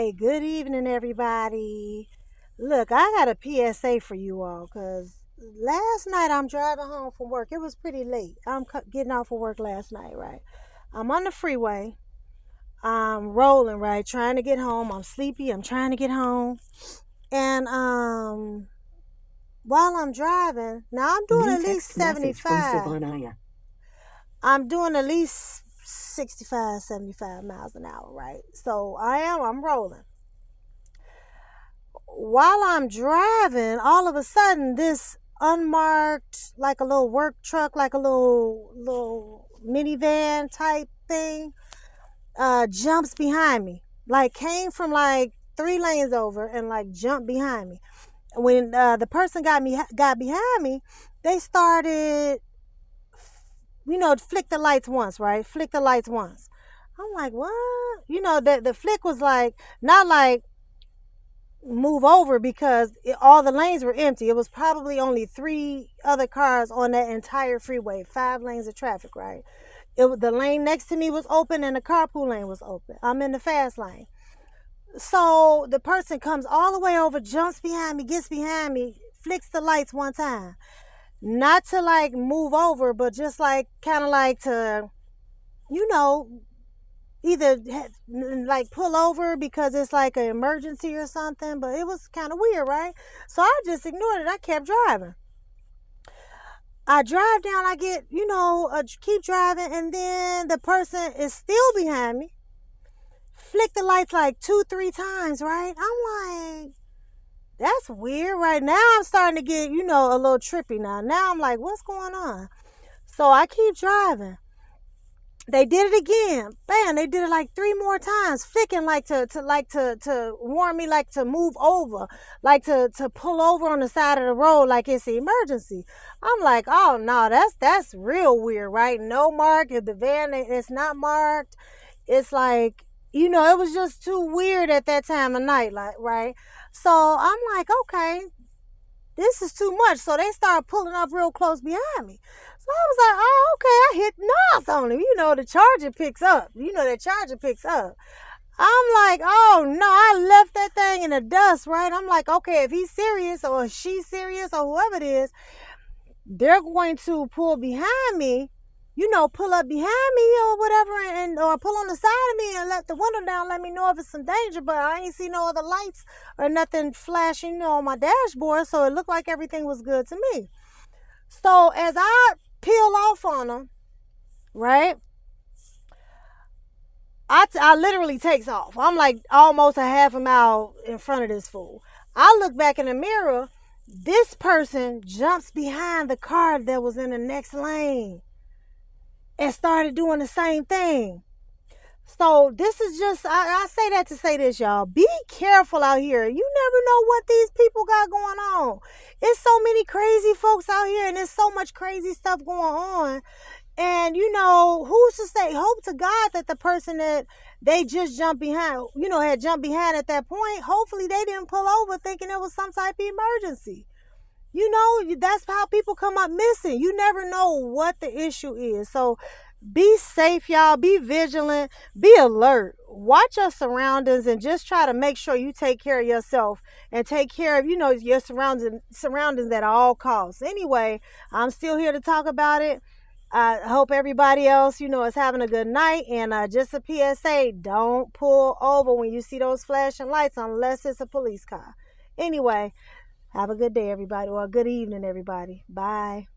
Hey, good evening, everybody. Look, I got a PSA for you all because last night I'm driving home from work. It was pretty late. I'm getting off of work last night, right? I'm on the freeway. I'm rolling, right? Trying to get home. I'm sleepy. I'm trying to get home. And while I'm driving, now I'm doing New at least text message from 75. Savanaya. I'm doing at least 65, 75 miles an hour, right? So I'm rolling. While I'm driving, all of a sudden, this unmarked, like a little work truck, like a little minivan type thing, jumps behind me. Like came from like 3 lanes over and like jumped behind me. When the person got behind me, they started, flick the lights once, right? Flick the lights once. I'm like, what? The flick was like not like move over because all the lanes were empty. It was probably only 3 other cars on that entire freeway, 5 lanes of traffic, right? The lane next to me was open and the carpool lane was open. I'm in the fast lane. So the person comes all the way over, jumps behind me, gets behind me, flicks the lights one time. Not to like move over, but just like kind of like to, you know, either like pull over because it's like an emergency or something, but it was kind of weird, right? So I just ignored it. I kept driving. I drive down, I get, keep driving, and then the person is still behind me. Flick the lights like 2, 3 times, right? I'm like, that's weird, right? Now I'm starting to get, a little trippy now. Now I'm like, what's going on? So I keep driving. They did it again. Bam, they did it like 3 more times, flicking like to warn me like to move over, like to pull over on the side of the road like it's an emergency. I'm like, oh no, that's real weird, right? No mark. If the van is not marked, it's like, it was just too weird at that time of night, like, right? So I'm like, okay, this is too much. So they started pulling up real close behind me. So I was like, oh, okay, I hit NOS on him. The charger picks up. That charger picks up. I'm like, oh no, I left that thing in the dust, right? I'm like, okay, if he's serious or she's serious or whoever it is, they're going to pull behind me, pull up behind me or whatever, and or pull on the side of me and let the window down, let me know if it's some danger. But I ain't see no other lights or nothing flashing, on my dashboard, so it looked like everything was good to me. So as I peel off on them, right, I literally takes off. I'm like almost a half a mile in front of this fool. I look back in the mirror. This person jumps behind the car that was in the next lane and started doing the same thing. So this is just, I say that to say this, y'all. Be careful out here. You never know what these people got going on. It's so many crazy folks out here and there's so much crazy stuff going on. And, who's to say, hope to God that the person that they just jumped behind, had jumped behind at that point, hopefully they didn't pull over thinking it was some type of emergency. That's how people come up missing. You never know what the issue is. So be safe, y'all. Be vigilant. Be alert. Watch your surroundings and just try to make sure you take care of yourself and take care of, your surroundings at all costs. Anyway, I'm still here to talk about it. I hope everybody else, is having a good night. And just a PSA, don't pull over when you see those flashing lights unless it's a police car. Anyway, have a good day, everybody, or a good evening, everybody. Bye.